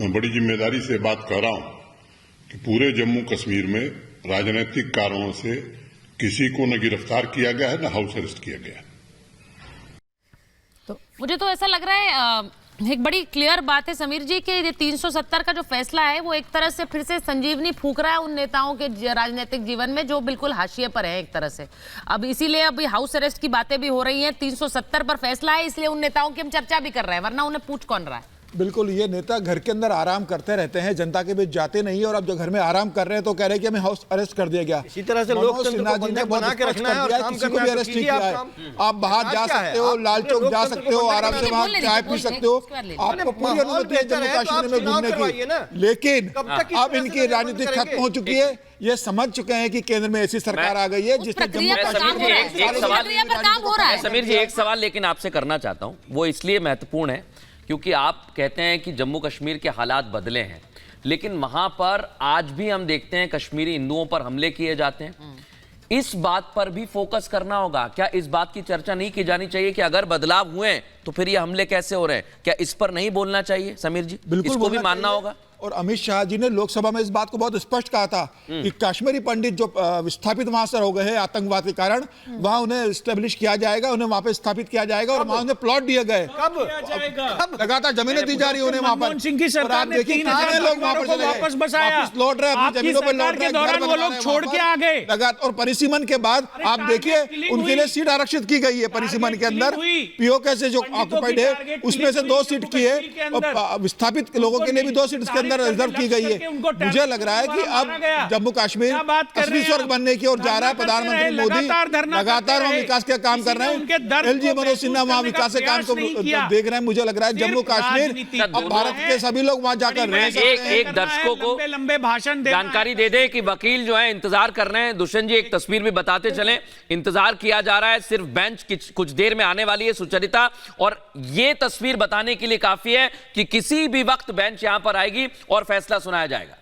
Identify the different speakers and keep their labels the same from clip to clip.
Speaker 1: मैं बड़ी जिम्मेदारी से बात कर रहा हूं कि पूरे जम्मू कश्मीर में राजनीतिक कारणों से किसी को न गिरफ्तार किया गया है न हाउस अरेस्ट किया गया है।
Speaker 2: तो मुझे तो ऐसा लग रहा है एक बड़ी क्लियर बात है समीर जी कि ये 370 का जो फैसला है वो एक तरह से फिर से संजीवनी फूंक रहा है उन नेताओं के राजनीतिक जीवन में जो बिल्कुल हाशिए पर है एक तरह से। अब इसीलिए अभी हाउस अरेस्ट की बातें भी हो रही हैं। 370 पर फैसला है इसलिए उन नेताओं की हम चर्चा भी कर रहे हैं, वरना उन्हें पूछ कौन रहा है।
Speaker 3: बिल्कुल, ये नेता घर के अंदर आराम करते रहते हैं, जनता के बीच जाते नहीं, और अब जो घर में आराम कर रहे हैं तो कह रहे हैं कि हमें हाउस अरेस्ट कर दिया गया।
Speaker 4: इसी तरह से लोकतंत्र को बंधक बना के रखना है और काम
Speaker 3: किसी को भी अरेस्ट नहीं किया है। आप बाहर जा सकते हो, लाल चौक जा सकते हो, आराम से वहां चाय पी सकते हो, आपको पूरी अनुमति है जम्मू कश्मीर में घूमने की। लेकिन अब इनकी राजनीति खत्म हो चुकी है। ये समझ चुके हैं कि केंद्र में ऐसी सरकार आ गई है जिसने जम्मू कश्मीर।
Speaker 5: समीर जी, एक सवाल लेकिन आपसे करना चाहता हूं, वो इसलिए महत्वपूर्ण है क्योंकि आप कहते हैं कि जम्मू कश्मीर के हालात बदले हैं, लेकिन वहां पर आज भी हम देखते हैं कश्मीरी हिंदुओं पर हमले किए जाते हैं। इस बात पर भी फोकस करना होगा। क्या इस बात की चर्चा नहीं की जानी चाहिए कि अगर बदलाव हुए हैं तो फिर ये हमले कैसे हो रहे हैं? क्या इस पर नहीं बोलना चाहिए समीर जी?
Speaker 3: बिल्कुल,
Speaker 5: इसको भी मानना होगा।
Speaker 3: और अमित शाह जी ने लोकसभा में इस बात को बहुत स्पष्ट कहा था कि कश्मीरी पंडित जो विस्थापित वहां से हो गए हैं आतंकवाद के कारण, वहां उन्हें स्टेब्लिश किया जाएगा, उन्हें वहां पे स्थापित किया जाएगा और वहां उन्हें प्लॉट दिए गए। लगातार जमीनें दी जा रही उन्हें वहां पर।
Speaker 6: सिंह की सरकार ने
Speaker 3: देखिए कितने लोग वहां पर
Speaker 6: वापस बसाया,
Speaker 3: लौट रहे हैं, अपनी जमीनों पर लौट रहे हैं,
Speaker 6: वो लोग छोड़ के आ गए।
Speaker 3: और परिसीमन के बाद आप देखिए उनके लिए सीट आरक्षित की गई है। परिसीमन के अंदर पीओके से जो ऑक्युपाइड है उसमें से 2 सीट की है और विस्थापित लोगों के लिए भी 2 सीट इसके अंदर रिजर्व की गई है। मुझे लग रहा है कि अब जम्मू कश्मीर असली स्वर्ग बनने की ओर जा रहा है। प्रधानमंत्री मोदी लगातार वहां विकास के काम कर रहे हैं। एलजी मनोज सिन्हा वहां विकास के काम को देख रहे हैं। मुझे लग रहा है जम्मू कश्मीर अब भारत के सभी लोग वहां जाकर रह सकते हैं।
Speaker 5: एक दर्शकों को
Speaker 6: लंबे भाषण
Speaker 5: जानकारी दे दे कि वकील जो है इंतजार कर रहे हैं। दुष्यंत जी, एक तस्वीर भी बताते चले, इंतजार किया जा रहा है, सिर्फ बेंच कुछ देर में आने वाली है सुचरिता, और ये तस्वीर बताने के लिए काफी है कि किसी भी वक्त बेंच यहां पर आएगी और फैसला सुनाया जाएगा।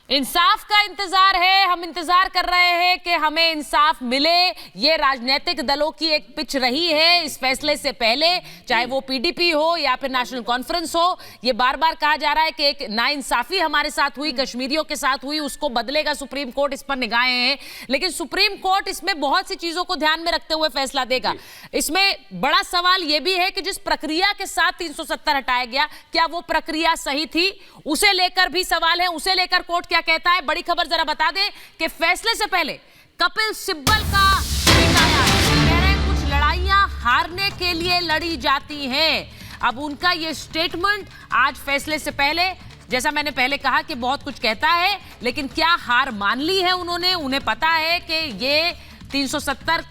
Speaker 2: इंसाफ का इंतजार है, हम इंतजार कर रहे हैं कि हमें इंसाफ मिले। ये राजनीतिक दलों की एक पिच रही है इस फैसले से पहले, चाहे वो पीडीपी हो या फिर नेशनल कॉन्फ्रेंस हो। ये बार बार कहा जा रहा है कि एक नाइंसाफी हमारे साथ हुई, कश्मीरियों के साथ हुई, उसको बदलेगा सुप्रीम कोर्ट, इस पर निगाहें हैं। लेकिन सुप्रीम कोर्ट इसमें बहुत सी चीजों को ध्यान में रखते हुए फैसला देगा। इसमें बड़ा सवाल यह भी है कि जिस प्रक्रिया के साथ 370 हटाया गया, क्या वो प्रक्रिया सही थी? उसे लेकर भी सवाल है। उसे लेकर कोर्ट क्या कहता है? बड़ी खबर जरा बता दें कि फैसले से पहले कपिल सिब्बल का ट्वीट आया है। कह रहे हैं कुछ लड़ाइयां हारने के लिए लड़ी जाती हैं। अब उनका ये स्टेटमेंट आज फैसले से पहले, जैसा मैंने पहले कहा कि बहुत कुछ कहता है, लेकिन क्या हार मान ली है उन्होंने? उन्हें पता है कि ये 370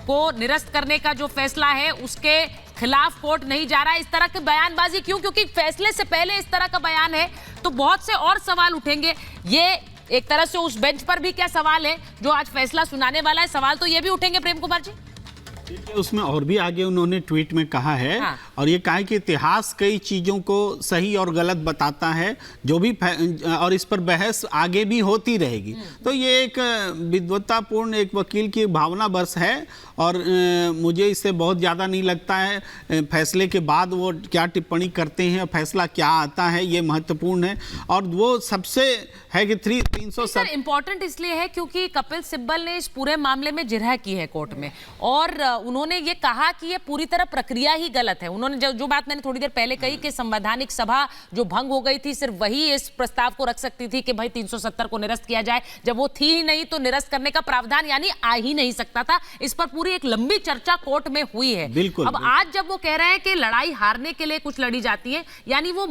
Speaker 2: को निरस्त करने का जो फैसला है उसके खिलाफ कोर्ट नहीं जा रहा है। इस तरह की बयानबाजी क्यों? क्योंकि फैसले से पहले इस तरह का बयान है तो बहुत से और सवाल उठेंगे। ये एक तरह से उस बेंच पर भी क्या सवाल है जो आज फैसला सुनाने वाला है? सवाल तो ये भी उठेंगे प्रेम कुमार जी।
Speaker 6: उसमें और भी आगे उन्होंने ट्वीट में कहा है, हाँ। और ये कहा है कि इतिहास कई चीजों को सही और गलत बताता है, जो भी और इस पर बहस आगे भी होती रहेगी। तो ये एक विद्वत्तापूर्ण एक वकील की भावना बस है, और मुझे इससे बहुत ज़्यादा नहीं लगता है फैसले के बाद वो क्या टिप्पणी करते हैं, फैसला क्या आता है, ये महत्वपूर्ण है। और वो सबसे है कि 370
Speaker 2: इंपॉर्टेंट इसलिए है क्योंकि कपिल सिब्बल ने इस पूरे मामले में जिरह की है कोर्ट में, और उन्होंने ये कहा कि ये पूरी तरह प्रक्रिया ही गलत है। उन्होंने जो बात मैंने थोड़ी देर पहले कही कि संवैधानिक सभा जो भंग हो गई थी, सिर्फ वही इस प्रस्ताव को रख सकती थी कि भाई 370 को निरस्त किया जाए। जब वो थी ही नहीं तो निरस्त करने का प्रावधान यानी आ ही नहीं सकता था। इस पर पूरी एक लंबी चर्चा कोर्ट में हुई है।
Speaker 6: बिल्कुल,
Speaker 2: अब आज जब वो कह रहे हैं कि लड़ाई हारने के लिए कुछ लड़ी जाती है, यानी वो